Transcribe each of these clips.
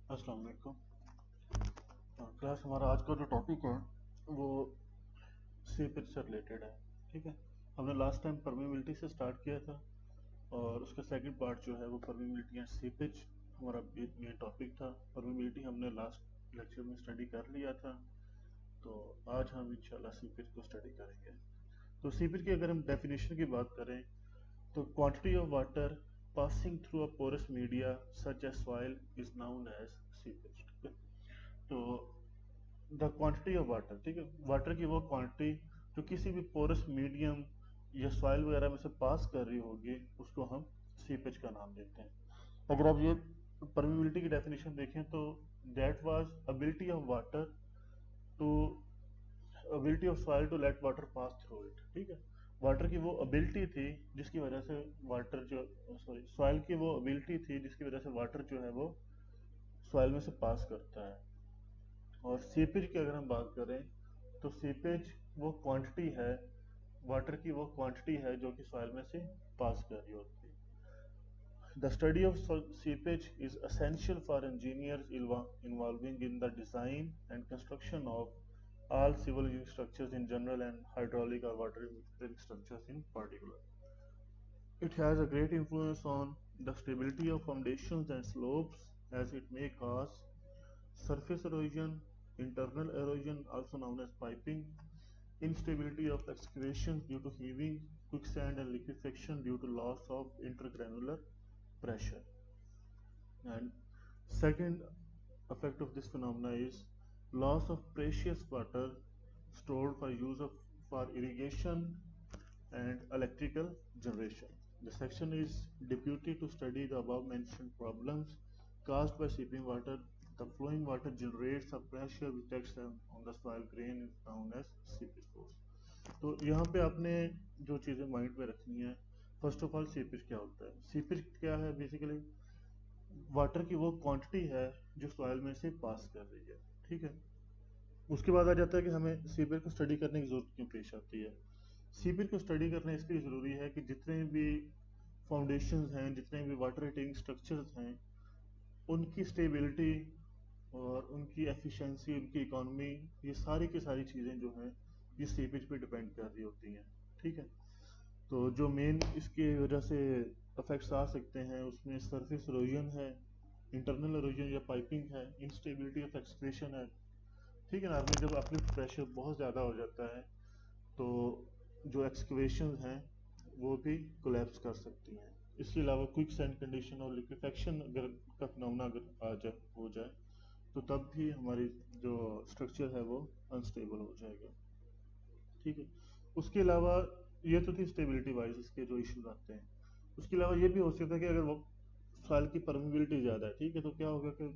अस्सलाम वालेकुम। क्लास हमारा आज का जो टॉपिक है वो सीपेज से रिलेटेड है। ठीक है, हमने लास्ट टाइम परमेबिलिटी से स्टार्ट किया था और उसका सेकंड पार्ट जो है वो परमेबिलिटी एंड सीपेज हमारा मेन टॉपिक था। परमेबिलिटी हमने लास्ट लेक्चर में स्टडी कर लिया था, तो आज हम इंशाल्लाह सीपेज को स्टडी करेंगे। तो सीपेज की अगर हम डेफिनेशन की बात करें तो quantity of water passing through a porous media such as soil is known as seepage. ठीक है, तो द क्वांटिटी ऑफ वाटर, ठीक है, वाटर की वो क्वांटिटी जो किसी भी पोरस मीडियम या सॉइल वगैरह में से पास कर रही होगी उसको हम सीपेज का नाम देते हैं। अगर आप ये परमेबिलिटी की डेफिनेशन देखें तो that was ability of water to ability of soil to let water pass through it. ठीक है, वाटर की वो एबिलिटी थी जिसकी वजह से वाटर जो सॉरी सॉइल की वो एबिलिटी थी जिसकी वजह से वाटर जो है वो सॉइल में से पास करता है। और सीपेज की अगर हम बात करें तो सीपेज वो क्वांटिटी है, वाटर की वो क्वांटिटी है जो कि सॉइल में से पास कर रही होती है। The study of seepage is essential for engineers involving in the design and construction of all civil structures in general and hydraulic or water structures in particular. It has a great influence on the stability of foundations and slopes as it may cause surface erosion, internal erosion also known as piping, instability of excavation due to heaving, quicksand and liquefaction due to loss of intergranular pressure. And second effect of this phenomena is loss of precious water stored for use of for irrigation and electrical generation. The section is deputy to study the above mentioned problems caused by seeping water. The flowing water generates a pressure which acts on the soil grain is known as seepage force. तो यहाँ पे आपने जो चीज़ें mind में रखनी है, first of all seepage क्या होता है। सीपेज क्या है, बेसिकली वाटर की वो क्वांटिटी है जो सॉइल में से पास कर रही है। ठीक है, उसके बाद आ जाता है कि हमें सीपेज को स्टडी करने की जरूरत क्यों पेश आती है। सीपेज को स्टडी करना इसलिए ज़रूरी है कि जितने भी फाउंडेशंस हैं, जितने भी वाटर रिटेनिंग स्ट्रक्चर्स हैं, उनकी स्टेबिलिटी और उनकी एफिशिएंसी, उनकी इकोनॉमी, ये सारी की सारी चीज़ें जो हैं ये सीपेज पे डिपेंड कर रही होती हैं। ठीक है, तो जो मेन इसके वजह से इफेक्ट्स आ सकते हैं उसमें सरफेस इरोजन है, इंटरनल इरोजन या पाइपिंग है, इंस्टेबिलिटी ऑफ एक्सक्रीशन है। ठीक है ना, आपने जब अपलिफ्ट प्रेशर बहुत ज़्यादा हो जाता है तो जो एक्सकवेशन हैं वो भी कोलैप्स कर सकती हैं। इसके अलावा क्विक सैंड कंडीशन और लिक्विफेक्शन अगर का फिनोमेना अगर हो जाए तो तब भी हमारी जो स्ट्रक्चर है वो अनस्टेबल हो जाएगा। ठीक है, उसके अलावा ये तो थी स्टेबिलिटी वाइज इसके जो इश्यूज आते हैं। उसके अलावा ये भी हो सकता है कि अगर वो सॉइल की परमेबिलिटी ज़्यादा है, ठीक है, तो क्या होगा कि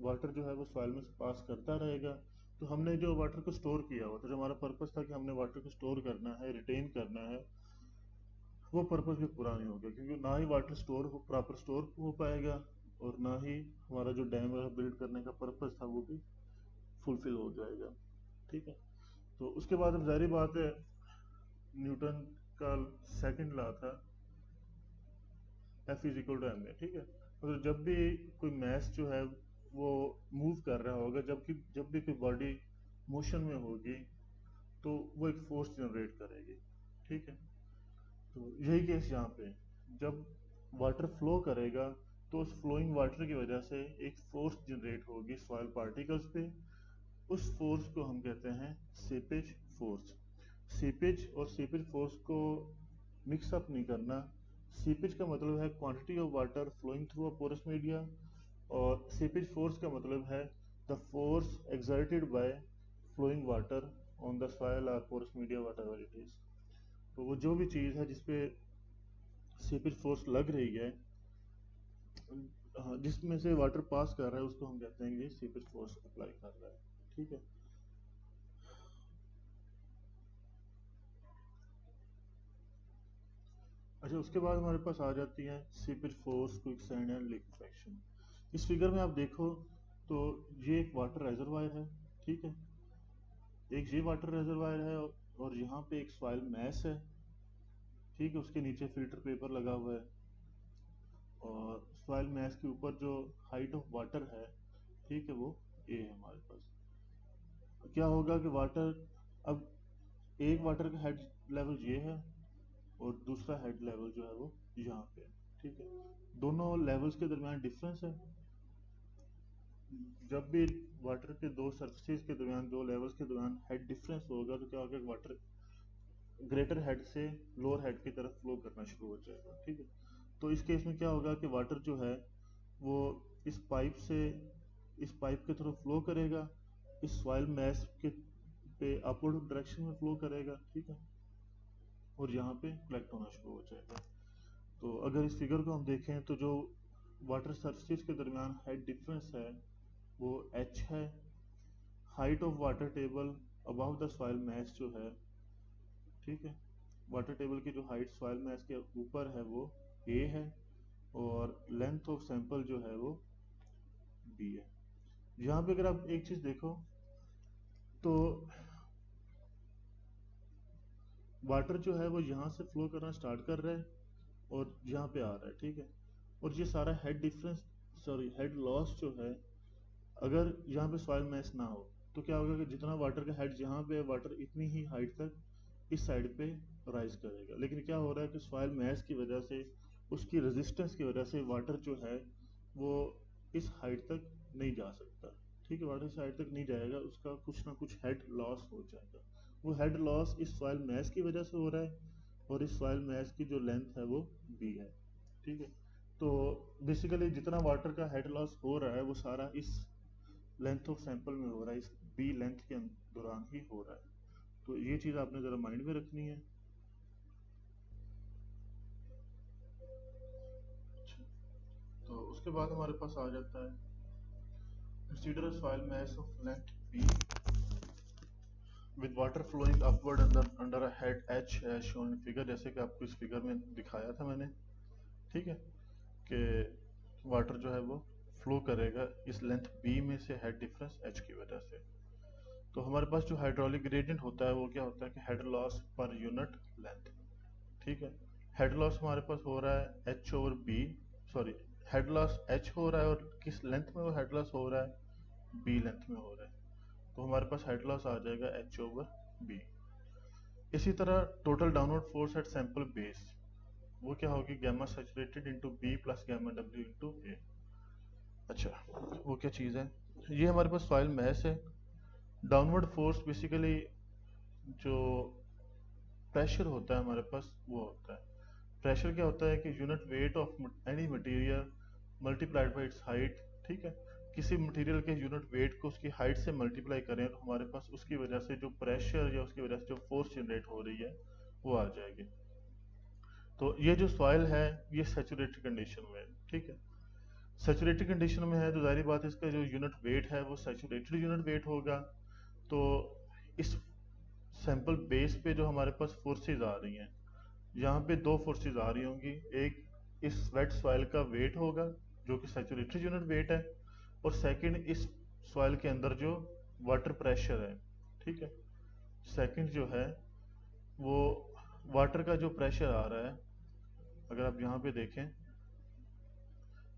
वाटर जो है वो सॉइल में से पास करता रहेगा, तो हमने जो वाटर को स्टोर किया हुआ था, जो हमारा पर्पस था कि हमने वाटर को स्टोर करना है, रिटेन करना है, वो पर्पस भी पूरा नहीं होगा क्योंकि ना ही वाटर स्टोर प्रॉपर स्टोर हो पाएगा और ना ही हमारा जो डैम बिल्ड करने का पर्पस था वो भी फुलफिल हो जाएगा। ठीक है, तो उसके बाद अब जाहिर बात है न्यूटन का सेकंड लॉ था F is equal to M A. ठीक है, मतलब जब भी कोई मैस जो है वो मूव कर रहा होगा, जब भी कोई बॉडी मोशन में होगी तो वो एक फोर्स जनरेट करेगी। ठीक है, तो यही केस यहाँ पे जब वाटर फ्लो करेगा तो उस फ्लोइंग वाटर की वजह से एक फोर्स जनरेट होगी सॉइल पार्टिकल्स पे। उस फोर्स को हम कहते हैं सीपेज फोर्स। सीपेज और सीपेज फोर्स को मिक्सअप नहीं करना। सीपेज का मतलब है quantity of water flowing through a porous media और सीपेज फोर्स का मतलब है the force exerted by flowing water on the soil और porous media whatever it is. तो वो जो भी चीज़ है जिसपे सीपेज फोर्स लग रही है, हाँ, जिसमें से वाटर पास कर रहा है उसको हम कहते हैं कि सीपेज फोर्स अप्लाई कर रहा है। ठीक है, अच्छा, उसके बाद हमारे पास आ जाती है seepage force, quicksand and liquefaction. इस फिगर में आप देखो तो ये एक वाटर रेजरवायर है। ठीक है, एक ये वाटर रेजरवायर है और यहाँ पे एक सॉइल मैस है। ठीक है, उसके नीचे फिल्टर पेपर लगा हुआ है और सॉइल मैस के ऊपर जो हाइट ऑफ वाटर है ठीक है, वो ए है हमारे पास। क्या होगा कि वाटर, अब एक वाटर का हेड लेवल ये है और दूसरा हेड लेवल जो है वो यहाँ पे है, ठीक है। दोनों लेवल्स के दरमियान डिफरेंस है। जब भी वाटर के दो सरफेसेस के दरमियान, दो लेवल्स के दरमियान हेड डिफरेंस होगा तो क्या होगा, वाटर ग्रेटर हेड से लोअर हेड की तरफ फ्लो करना शुरू हो जाएगा, ठीक है। तो इस केस में क्या होगा कि वाटर जो है वो इस पाइप से, इस पाइप के थ्रू फ्लो करेगा, इस सॉइल मैस के पे अपवर्ड डायरेक्शन में फ्लो करेगा, ठीक है, और यहाँ पे कलेक्ट होना शुरू हो जाएगा। तो अगर इस फिगर को हम देखें तो जो वाटर सरफेस के दरमियान हेड डिफरेंस है वो h है। Height of water table above the soil mass जो है, ठीक है, वाटर टेबल की जो हाइट सॉइल मैस के ऊपर है वो a है, और लेंथ ऑफ सैंपल जो है वो b है। यहाँ पे अगर आप एक चीज देखो तो वाटर जो है वो यहाँ से फ्लो करना स्टार्ट कर रहा है और यहाँ पे आ रहा है, ठीक है। और ये सारा head difference, sorry head loss जो है, अगर यहाँ पे सॉइल मैस ना हो तो क्या होगा कि जितना वाटर का हेड यहाँ पे है, वाटर इतनी ही हाइट तक इस साइड पे राइज करेगा। लेकिन क्या हो रहा है कि सॉइल मैस की वजह से, उसकी रेजिस्टेंस की वजह से वाटर जो है वो इस हाइट तक नहीं जा सकता, ठीक है। वाटर इस हाइट तक नहीं जाएगा, उसका कुछ ना कुछ हेड लॉस हो जाएगा। वो हेड लॉस इस सॉइल मैस की वजह से हो रहा है, और इस सॉइल मैस की जो लेंथ है वो b है, ठीक है। तो बेसिकली जितना वाटर का हेड लॉस हो रहा है वो सारा इस लेंथ ऑफ सैंपल में हो रहा है, इस बी लेंथ के दौरान ही हो रहा है। तो ये चीज आपने जरा माइंड में रखनी है। अच्छा, तो उसके बाद हमारे पास आ जाता है consider a soil mass of length b with water flowing upward under a head h as shown in figure, जैसे कि आपको इस फिगर में दिखाया था मैंने, ठीक है, कि वाटर जो है वो फ्लो करेगा इस लेंथ b में से हेड डिफरेंस h की वजह से। तो हमारे पास जो हाइड्रोलिक ग्रेडियंट होता है वो क्या होता है कि head loss per unit length, ठीक है। हेड लॉस हमारे पास हो रहा है h over b, sorry, head loss h हो रहा है और किस लेंथ में वो हेड लॉस हो रहा है, b लेंथ में हो रहा है। तो हमारे पास हेड लॉस आ जाएगा h ओवर b। इसी तरह total downward force at sample base, वो क्या होगी, gamma saturated into B plus gamma W into A. अच्छा, वो क्या चीज़ है, ये हमारे पास सॉइल मैस है। डाउनवर्ड फोर्स बेसिकली जो प्रेशर होता है हमारे पास वो होता है। प्रेशर क्या होता है कि unit weight of any material multiplied by it's height, ठीक है। किसी मटेरियल के यूनिट वेट को उसकी हाइट से मल्टीप्लाई करें तो हमारे पास उसकी वजह से जो प्रेशर या उसकी वजह से जो फोर्स जनरेट हो रही है वो आ जाएगी। तो ये जो सॉइल है ये सैचुरेटेड कंडीशन में है, ठीक है। सैचुरेटेड कंडीशन में है तो जाहिर बात है इसका जो यूनिट वेट है वो सैचुरेटेड यूनिट वेट होगा। तो इस सैंपल बेस पे जो हमारे पास फोर्सेज आ रही हैं, यहाँ पे दो फोर्सेज आ रही होंगी। एक इस वेट सॉइल का वेट होगा जो कि सैचुरेटेड यूनिट वेट है, और सेकंड इस सॉइल के अंदर जो वाटर प्रेशर है, ठीक है। सेकंड जो है वो वाटर का जो प्रेशर आ रहा है, अगर आप यहाँ पे देखें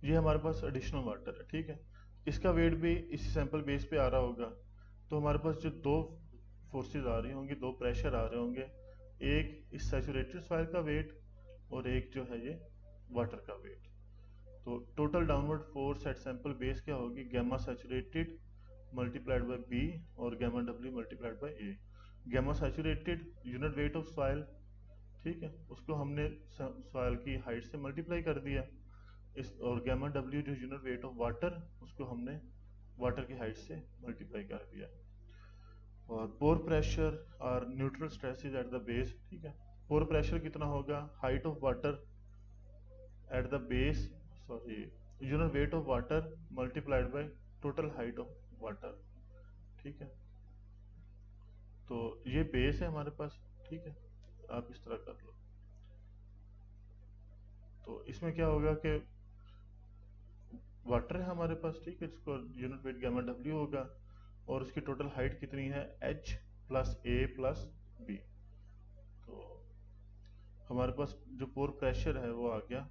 ये हमारे पास एडिशनल वाटर है, ठीक है। इसका वेट भी इसी सैंपल बेस पे आ रहा होगा। तो हमारे पास जो दो फोर्सेस आ रही होंगी, दो प्रेशर आ रहे होंगे, एक इस सैचुरेटेड सॉइल का वेट और एक जो है ये वाटर का वेट। तो total downward force at sample base क्या होगी, gamma saturated multiplied by B और gamma W multiplied by A. Gamma saturated unit weight of soil, ठीक है, उसको हमने सॉइल की हाइट से मल्टीप्लाई कर दिया, इस और गैमा डब्ल्यू जो यूनिट वेट ऑफ वाटर उसको हमने वाटर की हाइट से मल्टीप्लाई कर दिया। और पोर प्रेशर और neutral stresses eight the base, ठीक है। पोर प्रेशर कितना होगा, height of water at the base, sorry, unit weight of water multiplied by total height of water, ठीक है। तो ये बेस है हमारे पास, ठीक है, आप इस तरह कर लो। तो इसमें क्या होगा कि वाटर है हमारे पास, ठीक है, इसको यूनिट वेट गैमा डब्ल्यू होगा, और उसकी टोटल हाइट कितनी है, h plus A plus B. तो हमारे पास जो पोर प्रेशर है वो आ गया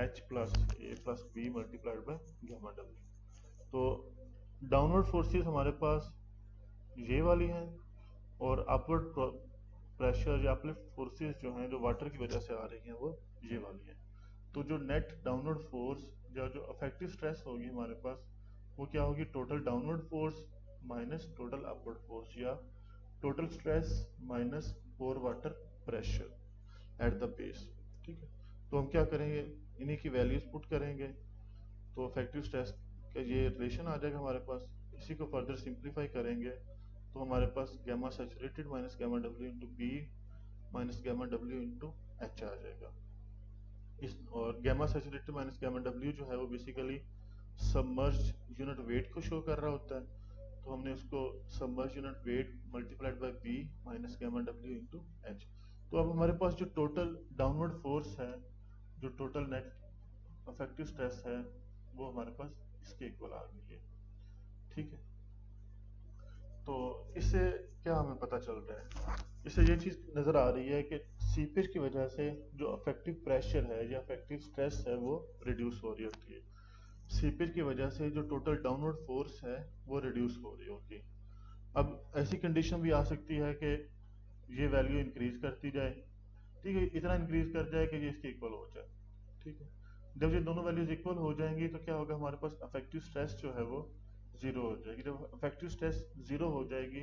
h plus A plus B multiplied by gamma W. तो डाउनवर्ड फोर्सेस हमारे पास ये वाली हैं, और अपवर्ड प्रेशर या अपलिफ्ट फोर्सेस जो हैं जो वाटर की वजह से आ रही हैं वो ये वाली हैं। तो जो नेट डाउनवर्ड फोर्स या जो अफेक्टिव स्ट्रेस होगी हमारे पास वो क्या होगी, total downward force minus total upward force, या total stress minus pore water pressure at the base. ठीक है, तो हम क्या करेंगे, इन्हीं की वैल्यूज पुट करेंगे, तो इफेक्टिव स्ट्रेस का ये रिलेशन आ जाएगा हमारे पास। इसी को फर्दर सिंप्लीफाई करेंगे तो हमारे पास gamma saturated minus gamma W into B minus gamma W into H आ जाएगा। इस और gamma saturated minus gamma W जो है वो बेसिकली सबमर्ज यूनिट वेट को शो कर रहा होता है, तो हमने उसको submerge unit weight multiplied by B minus gamma W into H. तो अब हमारे पास जो टोटल डाउनवर्ड फोर्स है, जो टोटल नेट अफेक्टिव स्ट्रेस है, वो हमारे पास इसके इक्वल आ गई है। ठीक है, तो इससे क्या हमें पता चल रहा है, इससे ये चीज नजर आ रही है कि सीपेज की वजह से जो अफेक्टिव प्रेशर है या अफेक्टिव स्ट्रेस है वो रिड्यूस हो रही होती है। सीपेज की वजह से जो टोटल डाउनवर्ड फोर्स है वो रिड्यूस हो रही होगी। अब ऐसी कंडीशन भी आ सकती है कि ये वैल्यू इंक्रीज करती जाए, ठीक है, इतना इंक्रीज कर जाए कि ये इसके इक्वल हो जाए। ठीक है, जब ये दोनों वैल्यूज इक्वल हो जाएंगी तो क्या होगा, हमारे पास अफेक्टिव स्ट्रेस जो है वो जीरो हो जाएगी। जब अफेक्टिव स्ट्रेस जीरो हो जाएगी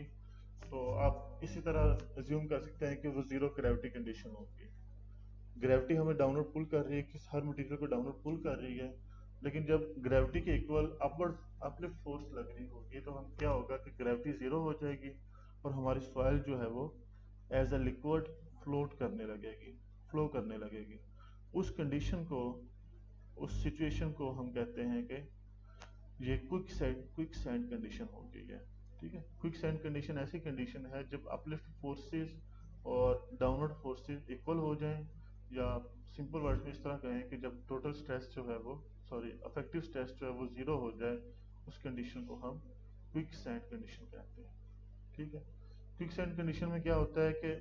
तो आप इसी तरह अज्यूम कर सकते हैं कि वो जीरो ग्रेविटी कंडीशन होगी। ग्रेविटी हमें डाउनवर्ड पुल कर रही है, किस हर मटेरियल को डाउनवर्ड पुल कर रही है, लेकिन जब ग्रेविटी के इक्वल अपवर्ड अपलिफ्ट फोर्स लग रही होगी तो हम क्या होगा कि ग्रेविटी जीरो हो जाएगी और हमारी सॉइल जो है वो एज अ लिक्विड फ्लोट करने लगेगी, फ्लो करने लगेगी। उस कंडीशन को, उस सिचुएशन को हम कहते हैं कि ये क्विक सैंड कंडीशन हो गई है। ठीक है, क्विक सैंड कंडीशन ऐसी कंडीशन है जब अपलिफ्ट फोर्सेस और डाउनवर्ड फोर्सेस इक्वल हो जाएं, या सिंपल वर्ड में इस तरह कहें कि जब टोटल स्ट्रेस जो है वो, सॉरी, अफेक्टिव स्ट्रेस जो है वो जीरो हो जाए, उस कंडीशन को हम क्विक सैंड कंडीशन कहते हैं। ठीक है, क्विक सैंड कंडीशन में क्या होता है कि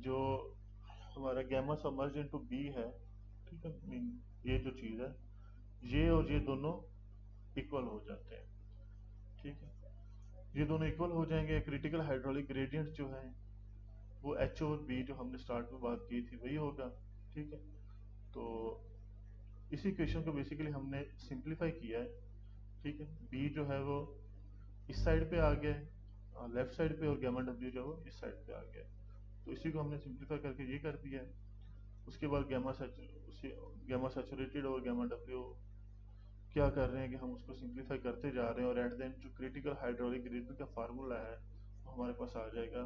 जो हमारा गैमा सबमर्ज इनटू बी है, ठीक है, ये जो चीज है, ये और ये दोनों इक्वल हो जाते हैं। ठीक है, ये दोनों इक्वल हो जाएंगे। क्रिटिकल हाइड्रोलिक ग्रेडियंट जो है वो एच और बी जो हमने स्टार्ट में बात की थी वही होगा। ठीक है, तो इसी इक्वेशन को बेसिकली हमने सिंप्लीफाई किया है। ठीक है, बी जो है वो इस साइड पे आ गया है लेफ्ट साइड पे, और गैमा डब्ल्यू जो है वो इस साइड पे आ गया है, तो इसी को हमने सिंप्लीफाई करके ये कर दिया है। उसके बाद गैमा सैचुरेटेड और गैमा डब्ल्यू क्या कर रहे हैं कि हम उसको सिंप्लीफाई करते जा रहे हैं, और एट द एंड जो क्रिटिकल हाइड्रोलिक ग्रेडियंट का फार्मूला है वो हमारे पास आ जाएगा।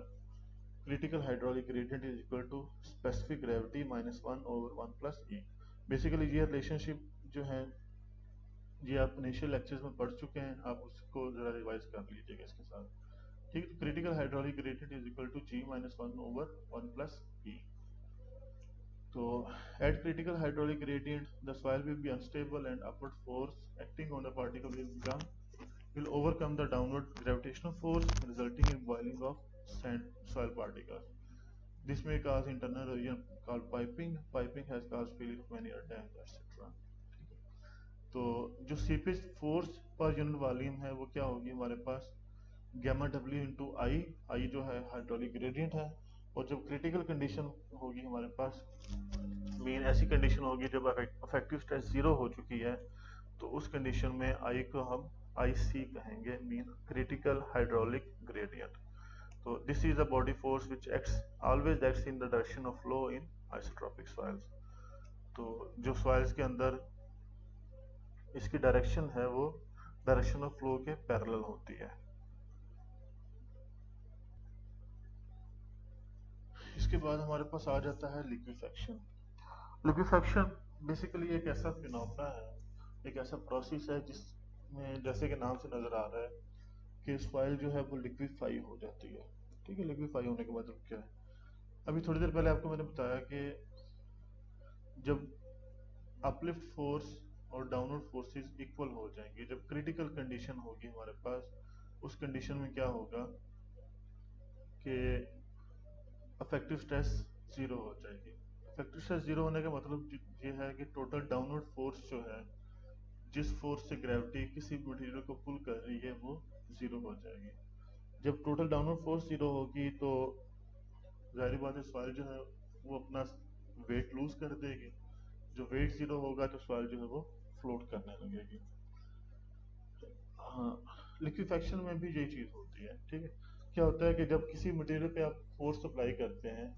Critical hydraulic gradient is equal to specific gravity minus one over one plus E. Basically ये रिलेशनशिप जो है ये आप इनिशियल लेक्चर्स में पढ़ चुके हैं, आप उसको जरा रिवाइज कर लीजिएगा इसके साथ। ठीक है, critical hydraulic gradient is equal to G minus one over one plus E. So at critical hydraulic gradient, the soil will be unstable and upward force acting on the particle will overcome the downward gravitational force, resulting in boiling of sand soil particles. This may cause internal region called piping. Piping has caused failure of many dams, etc. तो जो seepage force per unit volume है वो क्या होगी हमारे पास, gamma W into आई, आई जो है हाइड्रोलिक ग्रेडियंट है, और जब क्रिटिकल कंडीशन होगी हमारे पास, मेन ऐसी कंडीशन होगी जब अफेक्टिव स्ट्रेस जीरो हो चुकी है, तो उस कंडीशन में आई को हम आई सी कहेंगे, मीन क्रिटिकल हाइड्रोलिक ग्रेडियंट। तो this is the body force which acts always acts in the direction of flow in isotropic soils. तो जो सॉइल्स के अंदर इसकी डायरेक्शन है वो डायरेक्शन ऑफ फ्लो के पैरेलल होती है। इसके बाद हमारे पास आ जाता है लिक्विफेक्शन। लिक्विफेक्शन बेसिकली एक ऐसा फिनोमेना है, एक ऐसा प्रोसेस है जिसमें जैसे कि नाम से नजर आ रहा है कि सॉइल जो है वो लिक्विफाई हो जाती है। ठीक है, लिक्विफाई होने का मतलब क्या है, अभी थोड़ी देर पहले आपको मैंने बताया कि जब अपलिफ्ट फोर्स और डाउनवर्ड फोर्सेस इक्वल हो जाएंगे, जब क्रिटिकल कंडीशन होगी हमारे पास, उस कंडीशन में क्या होगा कि अफेक्टिव स्ट्रेस जीरो हो जाएगी। इफेक्टिव स्ट्रेस जीरो होने का मतलब ये है कि टोटल डाउनवर्ड फोर्स जो है जिस फोर्स से ग्रेविटी किसी मटेरियल को पुल कर रही है वो जीरो हो जाएगी। जब टोटल डाउनवर्ड फोर्स जीरो होगी तो जाहिर बात है सॉइल जो है वो अपना वेट लूज कर देगी। जो वेट जीरो होगा तो सॉइल जो है वो फ्लोट करने लगेगी। हाँ, लिक्विफेक्शन में भी यही चीज होती है। ठीक है, क्या होता है कि जब किसी मटेरियल पे आप फोर्स अप्लाई करते हैं,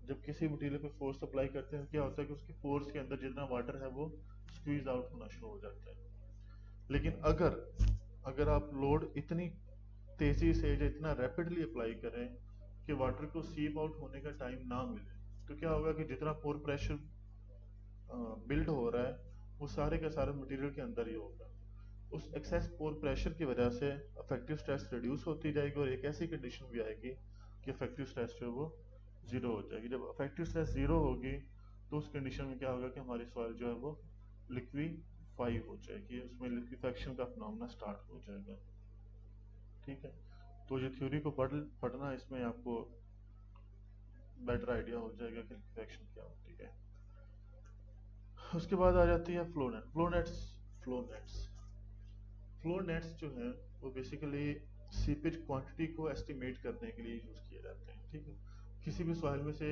जब किसी मटेरियल पे फोर्स अप्लाई करते हैं क्या होता है कि उसके पोर्स के अंदर जितना वाटर है वो स्क्वीज आउट होना शुरू हो जाता है। लेकिन अगर अगर आप लोड इतनी तेजी से या इतना रैपिडली अप्लाई करें कि वाटर को सीप आउट होने का टाइम ना मिले, तो क्या होगा कि जितना पोर प्रेशर बिल्ड हो रहा है वो सारे का सारे मटेरियल के अंदर ही होगा। उस एक्सेस पोर प्रेशर की वजह से इफेक्टिव स्ट्रेस रिड्यूस होती जाएगी और एक ऐसी कंडीशन भी आएगी कि इफेक्टिव स्ट्रेस जो है वो जीरो हो जाएगी। जब इफेक्टिव स्ट्रेस जीरो होगी तो उस कंडीशन में क्या होगा कि हमारी सॉइल जो है वो लिक्विफाई हो जाएगी, उसमें लिक्विफेक्शन का फिनोमेना स्टार्ट हो जाएगा। ठीक है, तो ये थ्योरी को पढ़ना, इसमें आपको बेटर आइडिया हो जाएगा कि लिक्विफेक्शन क्या होती है। उसके बाद आ जाती है फ्लो नेट्स। फ्लो नेट्स जो है वो बेसिकली सीपेज क्वांटिटी को एस्टिमेट करने के लिए यूज किए जाते हैं। ठीक है, किसी भी सॉइल में से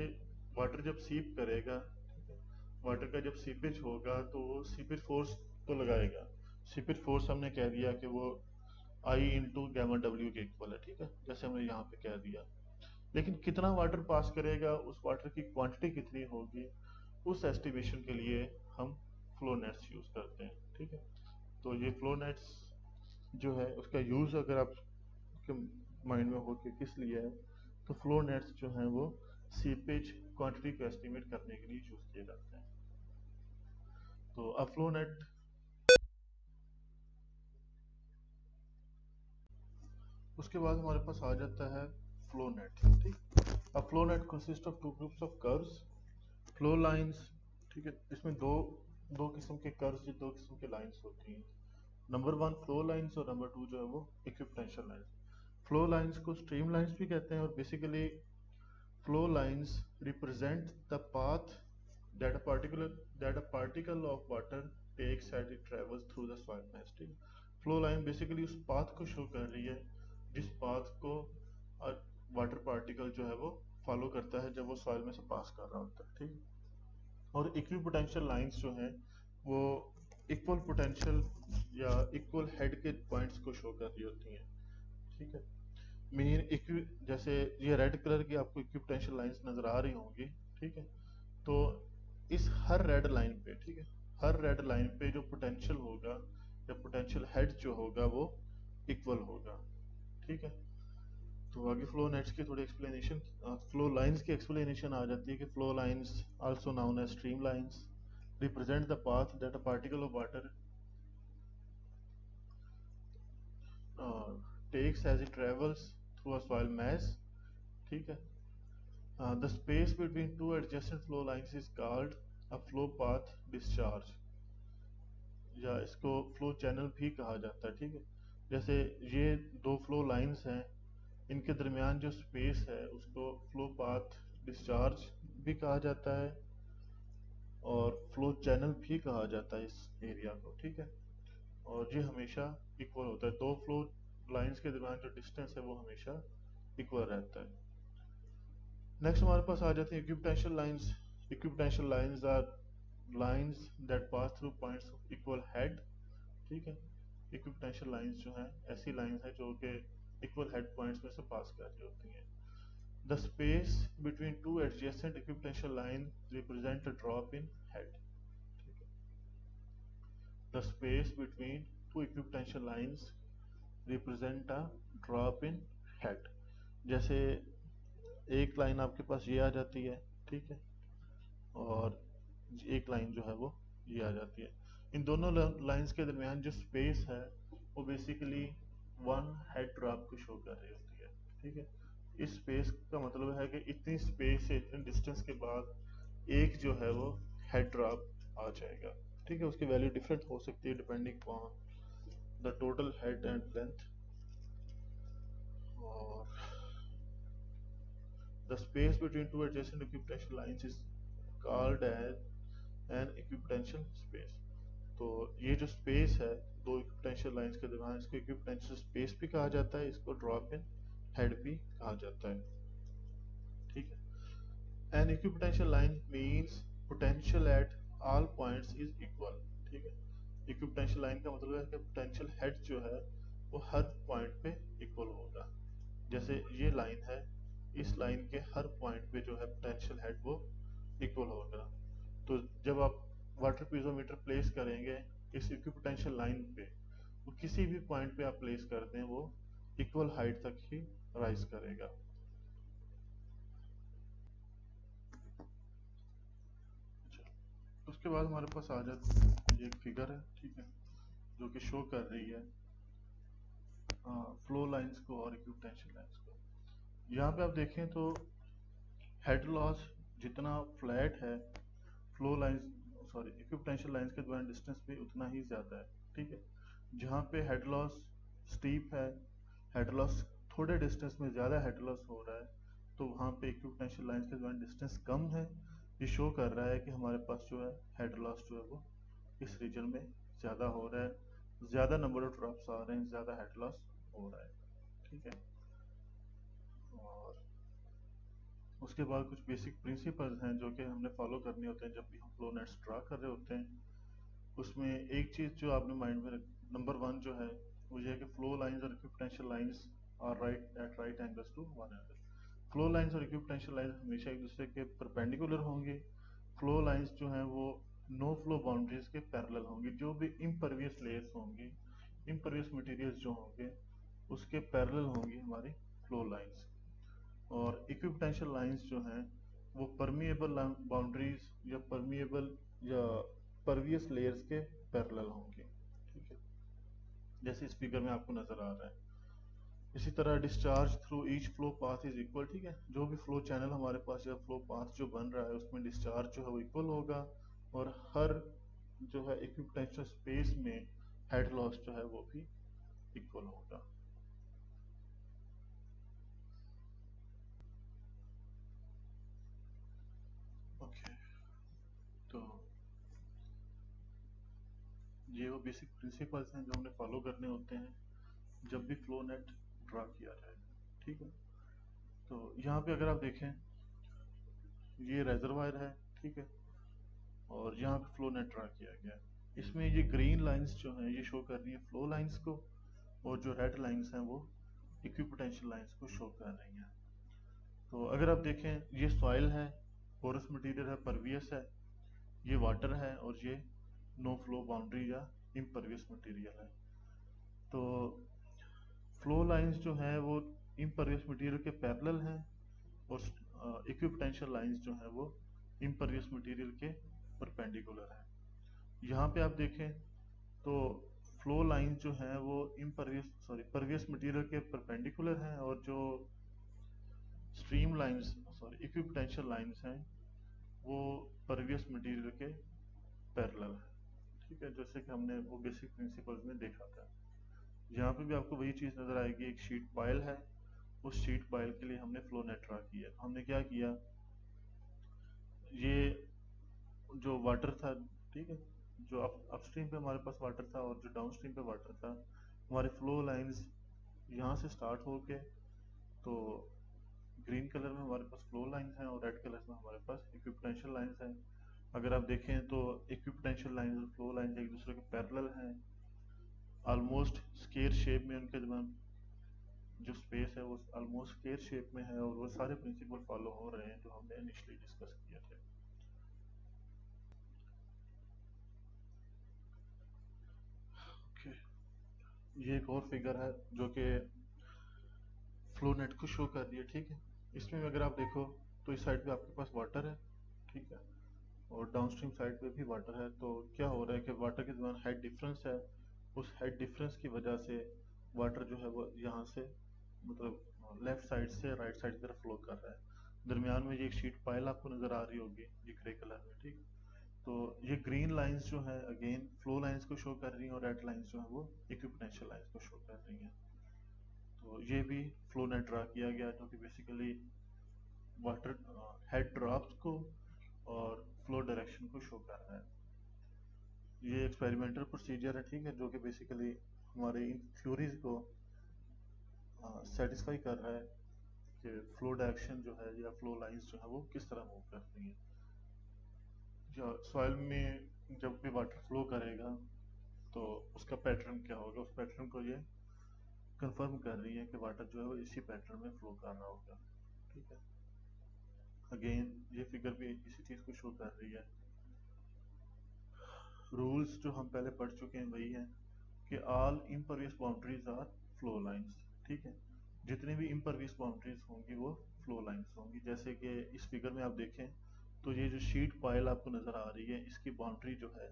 वाटर जब सीप करेगा, ठीक है, वाटर का जब सीपेज होगा तो वो सीपेज फोर्स तो लगाएगा। सीपेज फोर्स हमने कह दिया कि वो आई इंटू गैमा डब्ल्यू के इक्वल है। ठीक है, जैसे हमने यहाँ पे कह दिया। लेकिन कितना वाटर पास करेगा, उस वाटर की क्वांटिटी कितनी होगी, उस एस्टिमेशन के लिए हम फ्लो नेट्स यूज करते हैं। ठीक है, तो ये फ्लो नेट्स जो है उसका यूज अगर आपके माइंड में हो कि किस लिए है, तो फ्लो नेट्स जो हैं वो सीपेज क्वांटिटी को एस्टिमेट करने के लिए यूज किए जाते हैं। तो अब फ्लो नेट, उसके बाद हमारे पास आ जाता है फ्लो नेट। ठीक, अब flow net consist of two groups of curves, flow lines. ठीक है, इसमें दो दो किस्म के कर्व्स, दो किस्म के लाइंस होती हैं। नंबर वन फ्लो लाइंस और नंबर टू जो है वो इक्विपोटेंशियल लाइंस। फ्लो लाइंस को स्ट्रीम लाइंस भी कहते हैं और basically flow lines represent the path that a particle of water takes as it travels through the soil mass। Flow line basically उस पाथ को शो कर रही है जिस पाथ को वाटर पार्टिकल जो है वो फॉलो करता है जब वो सॉइल में से पास कर रहा होता है। ठीक, और इक्विपोटेंशियल लाइंस जो हैं वो इक्वल पोटेंशियल या इक्वल हेड के पॉइंट्स को शो कर रही होती हैं। ठीक है, मेन इक्वी जैसे ये रेड कलर की आपको इक्विपोटेंशियल लाइंस नजर आ रही होंगी। ठीक है, तो इस हर रेड लाइन पे, ठीक है, हर रेड लाइन पे जो पोटेंशियल होगा या पोटेंशियल हेड जो होगा वो इक्वल होगा। ठीक है, तो आगे फ्लो नेट्स की थोड़ी एक्सप्लेनेशन, फ्लो लाइंस की एक्सप्लेनेशन आ जाती है कि flow lines also known as stream lines represent the path that a particle of water takes as it travels through a soil mass। ठीक है, the space between two adjacent flow lines is called a flow path discharge, या इसको flow channel भी कहा जाता है। ठीक है, जैसे ये दो फ्लो लाइंस हैं, इनके दरमियान जो स्पेस है उसको फ्लो पाथ डिस्चार्ज भी कहा जाता है और फ्लो चैनल भी कहा जाता है इस एरिया को। ठीक है, और ये हमेशा इक्वल होता है, दो फ्लो लाइंस के दरमियान जो डिस्टेंस है वो हमेशा इक्वल रहता है। नेक्स्ट हमारे पास आ जाते हैं equipotential lines. Equipotential lines are lines that pass through points of equal head. ठीक है, इक्विपोटेंशियल लाइंस जो हैं ऐसी लाइंस हैं जो कि इक्वल हेड पॉइंट्स में से पास कर रही होती हैं। The space between two adjacent equipotential line represent a drop in head. ठीक है, the space between two equipotential lines represent a drop in head. जैसे एक लाइन आपके पास ये आ जाती है, ठीक है, और एक लाइन जो है वो ये आ जाती है। इन दोनों लाइंस के दरमियान जो स्पेस है वो बेसिकली वन हेड ड्रॉप को शो कर रही होती है। ठीक है, इस स्पेस का मतलब है कि इतनी स्पेस से इतने डिस्टेंस के बाद एक जो है वो हेड ड्रॉप आ जाएगा। ठीक है, उसकी वैल्यू डिफरेंट हो सकती है depending upon the total head and length. और the space between two adjacent equipotential lines is called as an equipotential space। तो ये जो स्पेस है दो इक्विपोटेंशियल लाइंस के दरमियान, इसको इक्विपोटेंशियल स्पेस भी कहा जाता है, इसको ड्रॉप इन हेड भी कहा जाता है। ठीक है, an equipotential line means potential at all points is equal. ठीक है, इक्विपोटेंशियल लाइन का मतलब है कि पोटेंशियल हेड जो है वो हर पॉइंट पे इक्वल होगा। जैसे ये लाइन है, इस लाइन के हर पॉइंट पे जो है पोटेंशियल हेड वो इक्वल होगा। तो जब आप वाटर पीजोमीटर प्लेस करेंगे इस इक्विपोटेंशियल लाइन पे, वो किसी भी पॉइंट पे आप प्लेस कर दें वो इक्वल हाइट तक ही राइज करेगा। उसके बाद हमारे पास आ जाती है एक फिगर है, ठीक है, जो कि शो कर रही है फ्लो लाइंस को और इक्विपोटेंशियल लाइंस को। यहाँ पे आप देखें तो हेड लॉस जितना फ्लैट है, flow lines sorry equipotential lines के दरमियान डिस्टेंस भी उतना ही ज़्यादा है। ठीक है, जहाँ पे हेड लॉस स्टीप है, हेड लॉस थोड़े डिस्टेंस में ज़्यादा हेड लॉस हो रहा है, तो वहाँ पे इक्विपोटेंशियल लाइंस के दरमियान डिस्टेंस कम है। ये शो कर रहा है कि हमारे पास जो है हेड लॉस जो है वो इस रीजन में ज़्यादा हो रहा है, ज़्यादा नंबर ऑफ ड्रॉप्स आ रहे हैं, ज़्यादा हेड लॉस हो रहा है। ठीक है, और उसके बाद कुछ बेसिक प्रिंसिपल्स हैं जो कि हमने फॉलो करने होते हैं जब भी हम फ्लो नेट्स ड्रा कर रहे होते हैं। उसमें एक चीज़ जो आपने माइंड में नंबर वन जो है वो ये है कि फ्लो लाइंस और equipotential lines are right at right angles to one another. Flow lines और इक्विपोटेंशियल लाइंस हमेशा एक दूसरे के परपेंडिकुलर होंगे। फ्लो लाइंस जो हैं वो नो फ्लो बाउंड्रीज के पैरेलल होंगी। जो भी इम्परवियस लेयर्स होंगी, इम्परवियस मटेरियल्स जो होंगे उसके पैरेलल होंगी हमारी फ्लो लाइंस। और इक्विपोटेंशियल लाइंस जो हैं वो परमिएबल बाउंड्रीज या परमिएबल या परवियस लेयर्स के पैरेलल होंगे। ठीक है, जैसे इस फिगर में आपको नजर आ रहा है। इसी तरह discharge through each flow path is equal. ठीक है, जो भी फ्लो चैनल हमारे पास या फ्लो पाथ जो बन रहा है उसमें डिस्चार्ज जो है वो इक्वल होगा, और हर जो है इक्विपोटेंशियल स्पेस में हेड लॉस जो है वो भी इक्वल होगा। ओके, तो ये वो बेसिक प्रिंसिपल्स हैं जो हमने फॉलो करने होते हैं जब भी फ्लो नेट ड्रा किया जाए। ठीक है, तो यहाँ पे अगर आप देखें ये रेजरवायर है, ठीक है, और यहाँ पे फ्लो नेट ड्रा किया गया है। इसमें ये ग्रीन लाइंस जो हैं ये शो कर रही है फ्लो लाइंस को, और जो रेड लाइंस हैं वो इक्विपोटेंशियल लाइंस को शो कर रही हैं। तो अगर आप देखें ये सॉइल है, पोरस मटेरियल है, परवियस है, ये वाटर है, और ये नो फ्लो बाउंड्री या इम्परवियस मटेरियल है। तो फ्लो लाइंस जो हैं वो इम्परवियस मटेरियल के पैरेलल हैं, और इक्विपोटेंशियल लाइंस जो हैं वो इम्परवियस मटेरियल के परपेंडिकुलर हैं। यहाँ पे आप देखें तो फ्लो लाइंस जो हैं वो परवियस मटेरियल के परपेंडिकुलर हैं, और जो स्ट्रीम लाइंस इक्विपोटेंशियल लाइंस हैं वो परवियस मटेरियल के पैरेलल हैं। ठीक है, जैसे कि हमने वो बेसिक प्रिंसिपल्स में देखा था। यहाँ पे भी आपको वही चीज़ नज़र आएगी। एक शीट पाइल है, उस शीट पाइल के लिए हमने फ्लो नेट ड्रा किया। हमने क्या किया, ये जो वाटर था, ठीक है, जो अपस्ट्रीम पे हमारे पास वाटर था और जो डाउनस्ट्रीम पे वाटर था, हमारे फ्लो लाइंस यहाँ से स्टार्ट होके, तो ग्रीन कलर में हमारे पास फ्लो लाइंस हैं और रेड कलर में हमारे पास इक्विपोटेंशियल लाइंस हैं। अगर आप देखें तो इक्विपोटेंशियल लाइंस और फ्लो लाइंस एक दूसरे के पैरेलल हैं, ऑलमोस्ट स्केयर शेप में उनके दरमियान जो स्पेस है वो ऑलमोस्ट स्केयर शेप में है, और वो सारे प्रिंसिपल फॉलो हो रहे हैं जो हमने इनिशियली डिस्कस किए थे। ओके, ये एक और फिगर है जो कि फ्लो नेट को शो कर रही है। ठीक है, इसमें अगर आप देखो तो इस साइड पे आपके पास वाटर है, ठीक है, और डाउनस्ट्रीम साइड पे भी वाटर है। तो क्या हो रहा है कि वाटर के दरमियान हाइट डिफरेंस है, उस हाइट डिफरेंस की वजह से वाटर जो है वो यहाँ से मतलब लेफ्ट साइड से राइट साइड की तरफ फ्लो कर रहा है। दरमियान में ये एक शीट पाइल आपको नजर आ रही होगी, ये ग्रे कलर में। ठीक, तो ये ग्रीन लाइंस जो है अगेन फ्लो लाइंस को शो कर रही हैं, और रेड लाइंस जो है वो इक्विपोटेंशियल लाइंस को शो कर रही हैं। तो ये भी फ्लो नेट ड्रा किया गया जो कि बेसिकली वाटर हेड ड्रॉप्स को और फ्लो डायरेक्शन को शो कर रहा है। ये एक्सपेरिमेंटल प्रोसीजर है, ठीक है, जो कि बेसिकली हमारे इन थ्योरीज को सेटिस्फाई कर रहा है कि फ्लो डायरेक्शन जो है या फ्लो लाइंस जो है वो किस तरह मूव करती हैं, या सॉइल में जब भी वाटर फ्लो करेगा तो उसका पैटर्न क्या होगा, उस पैटर्न को ये कंफर्म कर रही है कि वाटर जो है वो इसी पैटर्न में फ्लो कर रहा होगा। ठीक है, अगेन ये फिगर भी इसी चीज़ को शो कर रही है। रूल्स जो हम पहले पढ़ चुके हैं वही हैं कि all impervious boundaries are flow lines. ठीक है, जितनी भी इम्परवियस बाउंड्रीज होंगी वो फ्लो लाइंस होंगी। जैसे कि इस फिगर में आप देखें तो ये जो शीट पाइल आपको नज़र आ रही है, इसकी बाउंड्री जो है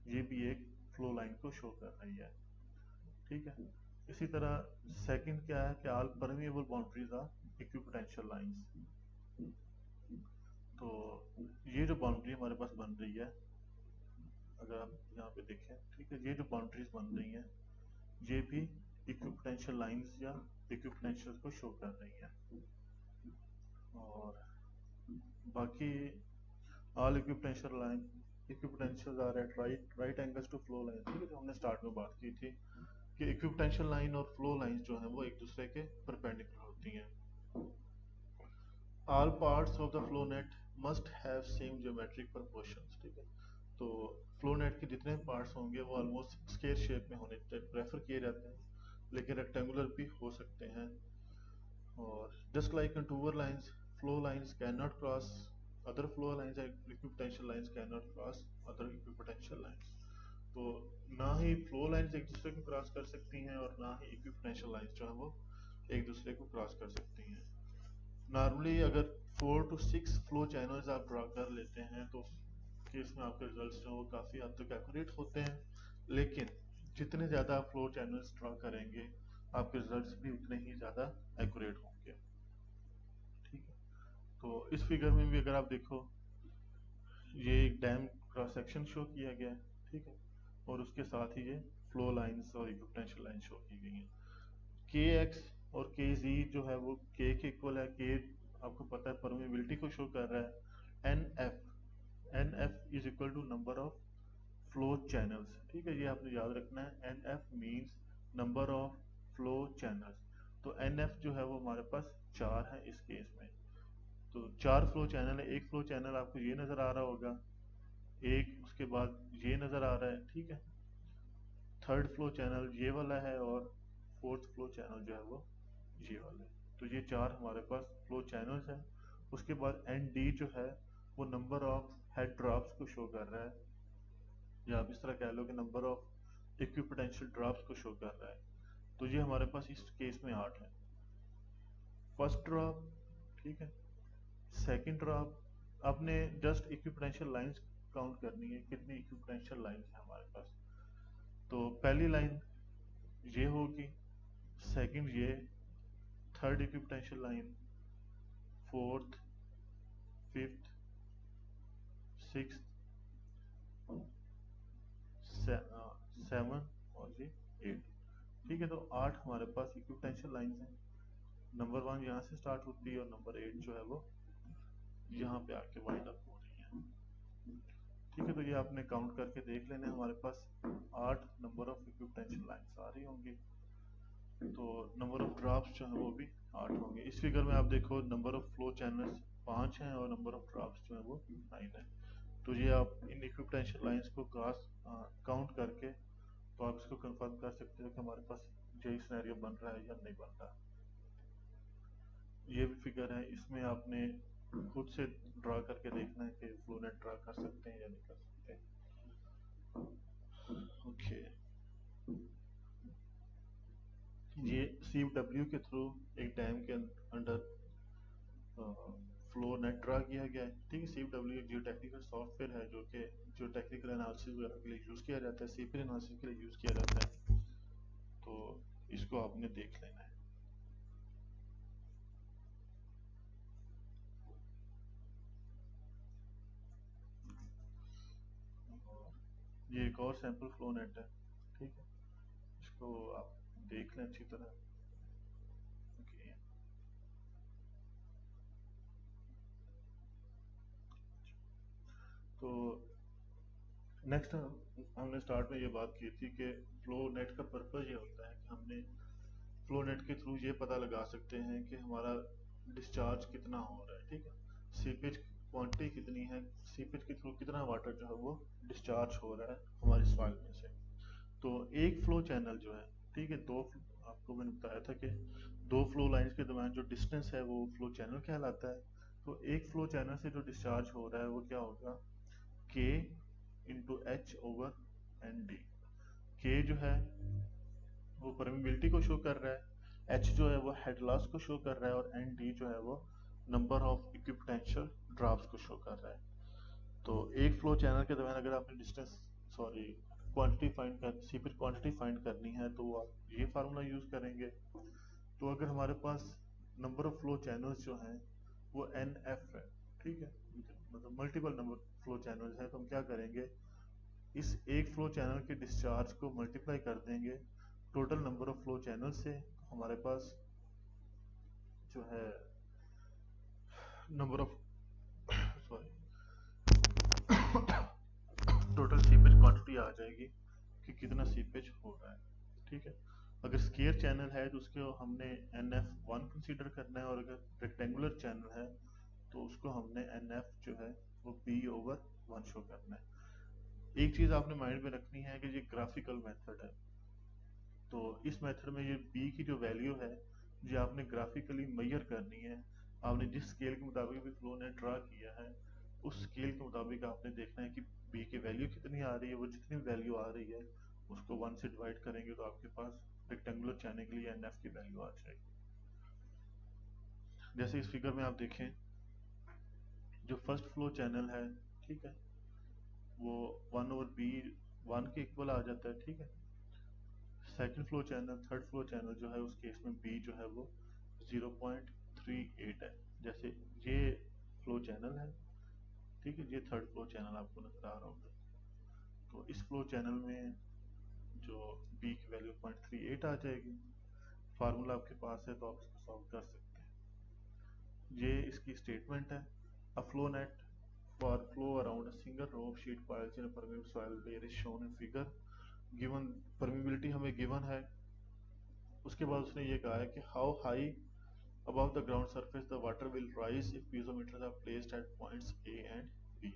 ये भी एक फ्लो लाइन को शो कर रही है। ठीक है, इसी तरह सेकंड क्या है कि all permeable boundaries are equipotential lines. तो ये जो बाउंड्री हमारे पास बन रही है, अगर आप यहाँ पे देखें, ठीक है, ये जो बाउंड्रीज बन रही हैं ये भी इक्विपोटेंशियल लाइंस या इक्विपोटेंशियल को शो कर रही है। और बाकी all equipotential line equipotential are at right angles to flow line. ठीक है, जो हमने स्टार्ट में बात की थी कि इक्विपोटेंशियल लाइन और फ्लो लाइंस जो है वो एक दूसरे के परपेंडिकुलर होती हैं। All parts of the flow net must have same geometric proportions. ठीक है, तो फ्लो नेट के जितने पार्ट्स होंगे वो ऑलमोस्ट स्क्वायर शेप में होने प्रेफर किए जाते हैं, लेकिन रेक्टेंगुलर भी हो सकते हैं। और just like contour lines, flow lines can not cross other flow lines and equipotential lines can not cross other equipotential lines. तो ना ही फ्लो लाइंस एक दूसरे को क्रॉस कर सकती हैं और ना ही इक्विपोटेंशियल लाइंस जो है वो एक दूसरे को क्रॉस कर सकती हैं। नॉर्मली अगर 4 to 6 फ्लो चैनल्स आप ड्रा कर लेते हैं तो केस में आपके रिजल्ट्स जो वो काफ़ी हद तक एक्यूरेट होते हैं, लेकिन जितने ज़्यादा आप फ्लो चैनल्स ड्रा करेंगे आपके रिजल्ट्स भी उतने ही ज़्यादा एक्यूरेट होंगे। ठीक है, तो इस फिगर में भी अगर आप देखो ये एक डैम क्रॉस सेक्शन शो किया गया है। ठीक है, और उसके साथ ही ये फ्लो लाइंस और इक्विपोटेंशियल लाइन शो की गई हैं। के एक्स और के जी जो है वो के इक्वल है। के आपको पता है परमेबिलिटी को शो कर रहा है। N F is equal to number of flow channels. ठीक है, ये आपने याद रखना है, N F means number of flow channels. तो एन एफ जो है वो हमारे पास 4 है इस केस में। तो 4 फ्लो चैनल है, एक फ्लो चैनल आपको ये नज़र आ रहा होगा, एक उसके बाद ये नज़र आ रहा है। ठीक है, थर्ड फ्लो चैनल ये वाला है और फोर्थ फ्लो चैनल जो है वो ये वाला है। तो ये 4 हमारे पास फ्लो चैनल्स हैं। उसके बाद एन डी जो है वो नंबर ऑफ हेड ड्रॉप्स को शो कर रहा है, या आप इस तरह कह लो कि नंबर ऑफ इक्विपोटेंशियल ड्रॉप्स को शो कर रहा है। तो ये हमारे पास इस केस में 8 है। फर्स्ट ड्रॉप, ठीक है, सेकंड ड्रॉप, आपने जस्ट इक्विपोटेंशियल लाइंस काउंट करनी है, कितनी इक्विपोटेंशियल लाइंस है हमारे पास। तो पहली लाइन ये होगी, सेकंड ये, third equipotential line, fourth, fifth, six, seven और ये 8। ठीक है, तो 8 हमारे पास इक्विपोटेंशियल लाइंस हैं। नंबर 1 यहाँ से स्टार्ट होती है और नंबर 8 जो है वो यहाँ पे आके वाइंड अप हो रही है। ठीक है, तो ये आपने काउंट करके देख लेना, हमारे पास 8 नंबर ऑफ इक्विपोटेंशियल लाइंस आ रही होंगी। तो नंबर ऑफ ड्रॉप्स जो है वो भी 8 होंगे। इस फिगर में आप देखो नंबर ऑफ फ्लो चैनल्स 5 हैं और नंबर ऑफ ड्रॉप्स जो है वो 9 है। तो ये आप इन इक्विपोटेंशियल लाइंस को क्रॉस काउंट करके तो आप इसको कंफर्म कर सकते हो कि हमारे पास यही सिनेरियो बन रहा है या नहीं बन रहा। ये भी फिगर है, इसमें आपने खुद से ड्रा करके देखना है कि फ्लो नेट ड्रा कर सकते हैं या नहीं कर सकते। ओके, ये CW के थ्रू एक डैम के अंडर फ्लो नेट ड्रा किया गया है। ठीक है, CW एक जियोटेक्निकल सॉफ्टवेयर है जो कि जियोटेक्निकल एनालिसिस वगैरह के लिए यूज़ किया जाता है, सीपी एनालिसिस के लिए यूज़ किया जाता है। तो इसको आपने देख लेना है। और ये एक और सैंपल फ्लो नेट है। ठीक है, इसको आप देख लें अच्छी तरह। ओके, तो नेक्स्ट हमने स्टार्ट में ये बात की थी कि फ्लो नेट का पर्पज ये होता है कि हमने फ्लो नेट के थ्रू ये पता लगा सकते हैं कि हमारा डिस्चार्ज कितना हो रहा है, ठीक है, सीपेज क्वांटिटी कितनी है, सीपेज के थ्रू कितना वाटर जो है वो डिस्चार्ज हो रहा है हमारे सॉइल में से। तो एक फ्लो चैनल जो है, ठीक है, आपको मैंने बताया था कि दो फ्लो लाइंस के दरम्यान जो डिस्टेंस है वो फ्लो चैनल कहलाता है। तो एक फ्लो चैनल से जो डिस्चार्ज हो रहा है वो क्या होगा, K into H over N D. K जो है वो परमेबिलिटी को शो कर रहा है, एच जो है वो हेड लॉस को शो कर रहा है, और एन डी जो है वो नंबर ऑफ इक्विपोटेंशियल ड्रॉप्स को शो कर रहा है। तो एक फ्लो चैनल के दरम्यान अगर आपने डिस्टेंस सॉरी क्वांटिटी फाइंड कर सीपेज क्वांटिटी फाइंड करनी है तो आप ये फार्मूला यूज करेंगे। तो अगर हमारे पास नंबर ऑफ फ्लो चैनल्स जो हैं वो एन एफ है, ठीक है, मतलब मल्टीपल नंबर फ्लो चैनल्स हैं, तो हम क्या करेंगे, इस एक फ्लो चैनल के डिस्चार्ज को मल्टीप्लाई कर देंगे total number of flow channel से। हमारे पास जो है number of sorry total seepage quantity आ जाएगी कि कितना सीपेज हो रहा है, ठीक है। अगर स्केयर चैनल है तो उसको हमने एन एफ वन कंसिडर करना है, और अगर रेक्टेंगुलर चैनल है तो उसको हमने एन एफ जो है वो बी ओवर वन शो करना है। एक चीज आपने माइंड में रखनी है कि ये ग्राफिकल मेथड है, तो इस मेथड में ये बी की जो वैल्यू है ये आपने ग्राफिकली मेजर करनी है। आपने जिस स्केल के मुताबिक भी फ्लो नेट ड्रा किया है उस स्केल के मुताबिक आपने देखना है कि बी की वैल्यू कितनी आ रही है। वो जितनी वैल्यू आ रही है उसको वन से डिवाइड करेंगे तो आपके पास रेक्टेंगुलर चैनल के लिए एन एफ की वैल्यू आ जाएगी। जैसे इस फिगर में आप देखें, जो फर्स्ट फ्लो चैनल है, ठीक है, वो वन ओवर बी वन के इक्वल आ जाता है, ठीक है। Second flow channel, third flow channel जो है उस केस में बी जो है वो 0.38 है। जैसे ये फ्लो चैनल है, ठीक है, ये थर्ड फ्लो चैनल आपको नजर आ रहा होगा। तो इस फ्लो चैनल में जो बी की वैल्यू 0.38 आ जाएगी। फार्मूला आपके पास है तो आप इसको सॉल्व कर सकते हैं। ये इसकी स्टेटमेंट है। A flow net for flow around a single row of sheet piles in a permeable soil layer is shown in figure। Given permeability हमें गिवन है। उसके बाद उसने ये कहा है कि how high above the ground surface the water will rise if piezometers are placed at points A and B।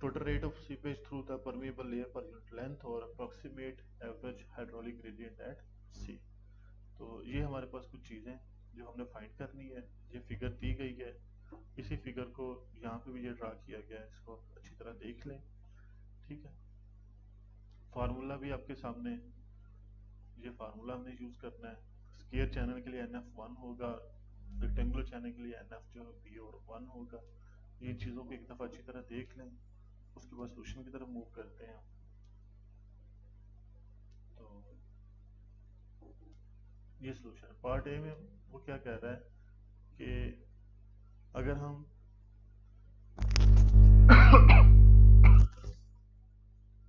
total rate of seepage through the permeable layer per unit length और approximate average hydraulic gradient at C। तो ये हमारे पास कुछ चीज़ें जो हमने find करनी है। ये फिगर दी गई है, इसी फिगर को यहाँ पे भी ये ड्रा किया गया है, इसको अच्छी तरह देख लें, ठीक है। फार्मूला भी आपके सामने, ये फार्मूला हमने यूज करना है। स्केयर चैनल के लिए एन एफ वन होगा, रेक्टेंगुलर चैनल के लिए एन एफ जो है बी और वन होगा। ये चीज़ों को एक दफ़ा अच्छी तरह देख लें, उसके बाद सोल्यूशन की तरफ मूव करते हैं। तो ये सोल्यूशन पार्ट ए में वो क्या कह रहा है कि अगर हम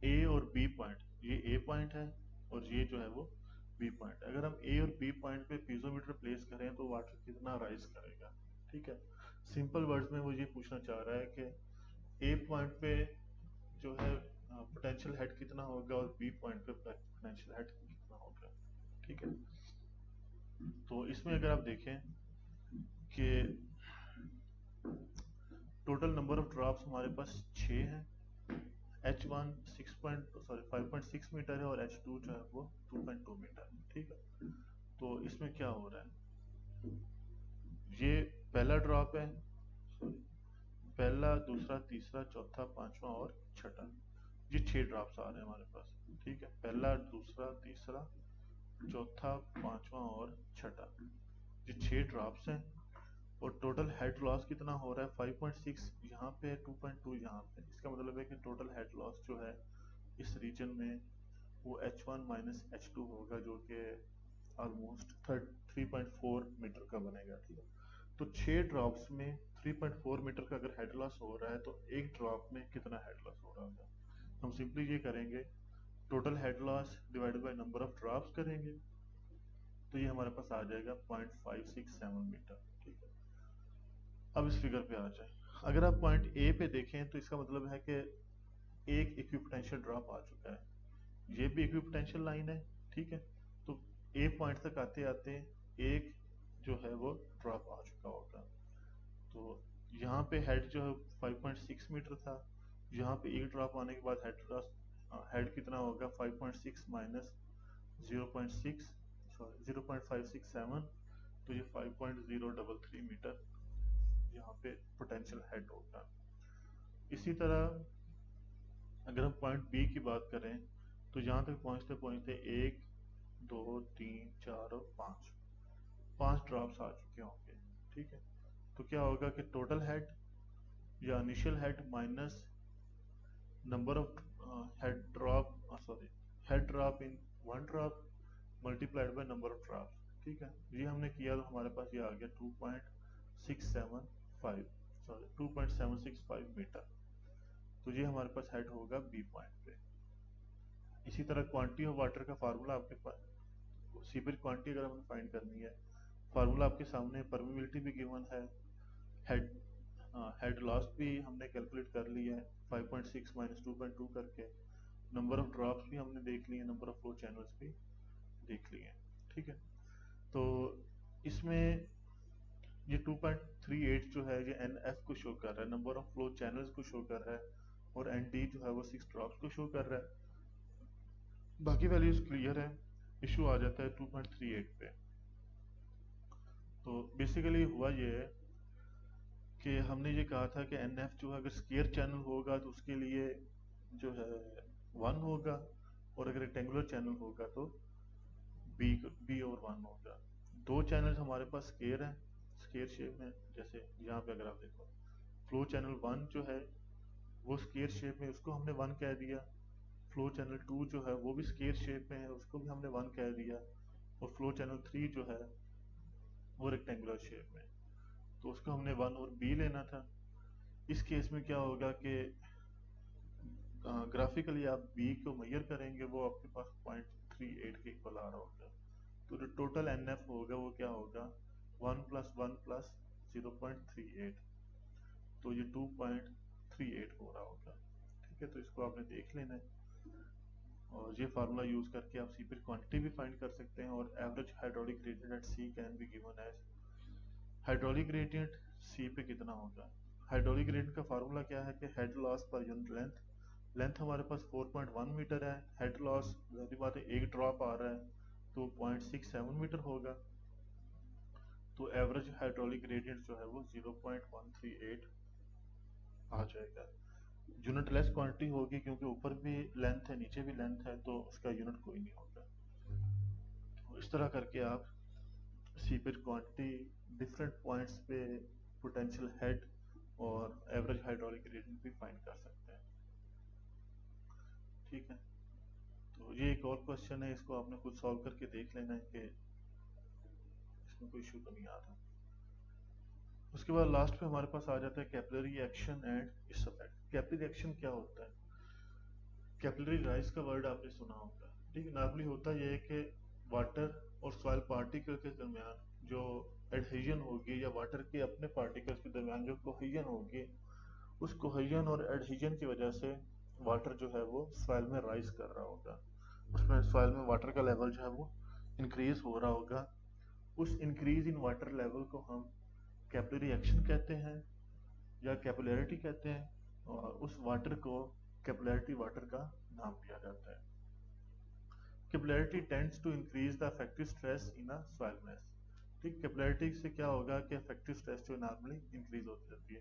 ए और बी पॉइंट, ये ए पॉइंट है और ये जो है वो बी पॉइंट, अगर हम ए और बी पॉइंट पे पीजोमीटर प्लेस करें तो वाटर कितना राइज करेगा, ठीक है। सिंपल वर्ड्स में वो ये पूछना चाह रहा है कि ए पॉइंट पे जो है पोटेंशियल हेड कितना होगा और बी पॉइंट पे पोटेंशियल हेड कितना होगा, ठीक है। तो इसमें अगर आप देखें कि टोटल नंबर ऑफ ड्रॉप्स हमारे पास 6 हैं। एच वन 5.6 मीटर है और एच टू जो है वो 2.2 मीटर, ठीक है। तो इसमें क्या हो रहा है, ये पहला ड्रॉप है, पहला, दूसरा, तीसरा, चौथा, पांचवा और छठा, ये 6 ड्रॉप्स आ रहे हैं हमारे पास, ठीक है। पहला, दूसरा, तीसरा, चौथा, पांचवा और छठा, ये 6 ड्रॉप्स हैं। और टोटल हेड लॉस कितना हो रहा है, 5.6 यहाँ पे, 2.2 यहाँ पे। इसका मतलब है कि टोटल हेड लॉस जो है इस रीजन में वो H1 माइनस H2 होगा, जो कि ऑलमोस्ट 3.4 मीटर का बनेगा, ठीक है। तो 6 ड्रॉप्स में 3.4 मीटर का अगर हेड लॉस हो रहा है तो एक ड्रॉप में कितना हेड लॉस हो रहा होगा। हम सिंपली ये करेंगे, total head loss divided by number of drops करेंगे तो ये हमारे पास आ जाएगा 0.567 मीटर, ठीक है। अब इस फिगर पे आ जाए, अगर आप पॉइंट ए पे देखें तो इसका मतलब है कि एक इक्विपोटेंशियल ड्रॉप आ चुका है, ये भी इक्विपोटेंशियल लाइन है, ठीक है। तो ए पॉइंट तक आते आते एक जो है वो ड्रॉप आ चुका होगा। तो यहाँ पे हेड जो है 5.6 मीटर था, यहाँ पे एक ड्रॉप आने के बाद हेड कितना होगा 5.6 माइनस 0.6 सॉरी 0.567, तो ये 5.033 मीटर यहाँ पे पोटेंशियल हेड होगा। इसी तरह अगर हम पॉइंट बी की बात करें तो यहाँ तक पहुँचते पहुँचते 1 2 3 4 और 5 ड्रॉप्स आ चुके होंगे, ठीक है। तो क्या होगा कि टोटल हेड या initial head minus number of head drop in one drop multiplied by number of drop, ठीक है। ये हमने किया तो हमारे पास ये आ गया 2.765 मीटर। तो ये हमारे पास हेड होगा बी पॉइंट पे। इसी तरह क्वांटिटी ऑफ वाटर का फार्मूला आपके पास, सीपेज क्वांटिटी अगर हमें फाइंड करनी है, फार्मूला आपके सामने, परमेबिलिटी भी गिवन है, हेड हेड लॉस भी हमने कैलकुलेट कर लिया है 5.6 माइनस 2.2 करके, नंबर ऑफ ड्रॉप्स भी हमने देख लिए, नंबर ऑफ फ्लो चैनल्स भी देख लिए, ठीक है। तो इसमें ये 2.38 जो है ये NF को शो कर रहा है, नंबर ऑफ फ्लो चैनल्स को शो कर रहा है, और ND जो है वो 6 ड्रॉप्स को शो कर रहा है। बाकी वैल्यूज क्लियर है, इशू आ जाता है 2.38 पे। तो बेसिकली हुआ ये है कि हमने ये कहा था कि NF जो है अगर स्क्वायर चैनल होगा तो उसके लिए जो है 1 होगा, और अगर रेक्टेंगुलर चैनल होगा तो बी और 1 होगा। दो चैनल्स हमारे पास स्क्वायर हैं, स्क्वायर शेप में, जैसे यहाँ पे अगर आप देखो फ्लो चैनल 1 जो है वो स्क्वायर शेप में, उसको हमने 1 कह दिया। फ्लो चैनल 2 जो है वो भी स्क्वायर शेप में है, उसको भी हमने 1 कह दिया। और फ्लो चैनल 3 जो है वो रेक्टेंगुलर शेप में, तो उसको हमने 1 और बी लेना था। इस केस में क्या होगा कि ग्राफिकली आप बी को मेजर करेंगे, वो आपके पास 0.38 के इक्वल आ रहा होगा। तो जो टोटल NF होगा वो क्या होगा 1 + 1 + 0.38, तो ये 2.38 हो रहा होगा, ठीक है। तो इसको आपने देख लेना है, और ये फार्मूला यूज करके आप सीपेज क्वांटिटी भी फाइंड कर सकते हैं। और average hydraulic gradient at C can be given as, hydraulic gradient C पे कितना होगा। हाइड्रोलिक ग्रेडियंट का फार्मूला क्या है कि head loss per unit length, length हमारे पास 4.1 मीटर है, हेड लॉस वैसी बात है एक ड्रॉप आ रहा है तो 0.67 मीटर होगा। तो एवरेज हाइड्रोलिक ग्रेडियंट जो है वो 0.138 आ जाएगा। यूनिट लेस क्वांटिटी होगी क्योंकि ऊपर भी लेंथ है नीचे भी लेंथ है, तो उसका यूनिट कोई नहीं होगा। तो इस तरह करके आप सीपेज क्वांटिटी डिफरेंट पॉइंट्स पे पोटेंशियल हेड और एवरेज हाइड्रोलिक ग्रेडियंट भी फाइंड कर सकते हैं, ठीक है। तो ये एक और क्वेश्चन है, इसको आपने खुद सॉल्व करके देख लेना है कि इसमें कोई इशू तो नहीं आ रहा। उसके बाद लास्ट पे हमारे पास आ जाता है capillary action and its effect. Capillary action क्या होता है, कैपिलरी राइज का वर्ड आपने सुना होगा, ठीक है। नॉर्मली होता यह है कि वाटर और सॉइल पार्टिकल के दरमियान जो एडहेजन होगी, या वाटर के अपने पार्टिकल्स के दरमियान जो कोहेजन होगी, उस कोहेजन और एडहेजन की वजह से वाटर जो है वो सॉइल में राइज कर रहा होगा, उसमें सॉइल में वाटर का लेवल जो है वो इंक्रीज हो रहा होगा। उस इंक्रीज इन वाटर लेवल को हम कैपिलरी एक्शन कहते हैं या कैपिलैरिटी कहते हैं, और उस वाटर को कैपिलैरिटी वाटर का नाम दिया जाता है। Capillarity tends to increase the effective stress in a soil mass, ठीक। कैपिलैरिटी से क्या होगा कि इफेक्टिव स्ट्रेस जो नॉर्मली इंक्रीज होती रहती है।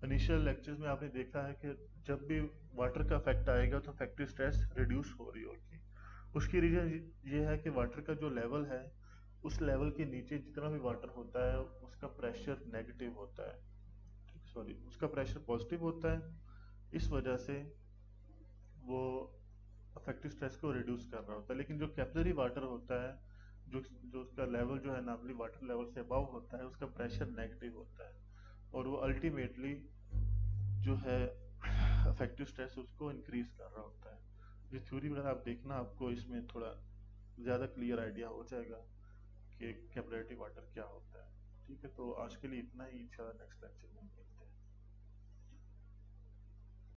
इनिशियल लेक्चर्स में आपने देखा है कि जब भी वाटर का इफेक्ट आएगा तो इफेक्टिव स्ट्रेस रिड्यूस हो रही होगी। उसकी रीजन ये है कि वाटर का जो लेवल है उस लेवल के नीचे जितना भी वाटर होता है उसका प्रेशर नेगेटिव होता है, सॉरी उसका प्रेशर पॉजिटिव होता है। इस वजह से वो इफेक्टिव स्ट्रेस को रिड्यूस कर रहा होता है। लेकिन जो कैपिलरी वाटर होता है, जो जो उसका लेवल जो है नॉर्मली वाटर लेवल से अबव होता है, उसका प्रेशर नेगेटिव होता है, और वो अल्टीमेटली जो है इफेक्टिव स्ट्रेस उसको इंक्रीज कर रहा होता है। ये थ्योरी वगैरह आप देखना, आपको इसमें थोड़ा ज़्यादा क्लियर आइडिया हो जाएगा कि कैपिलरी वाटर क्या होता है, ठीक है। तो आज के लिए इतना ही, इंशाल्लाह नेक्स्ट लेक्चर में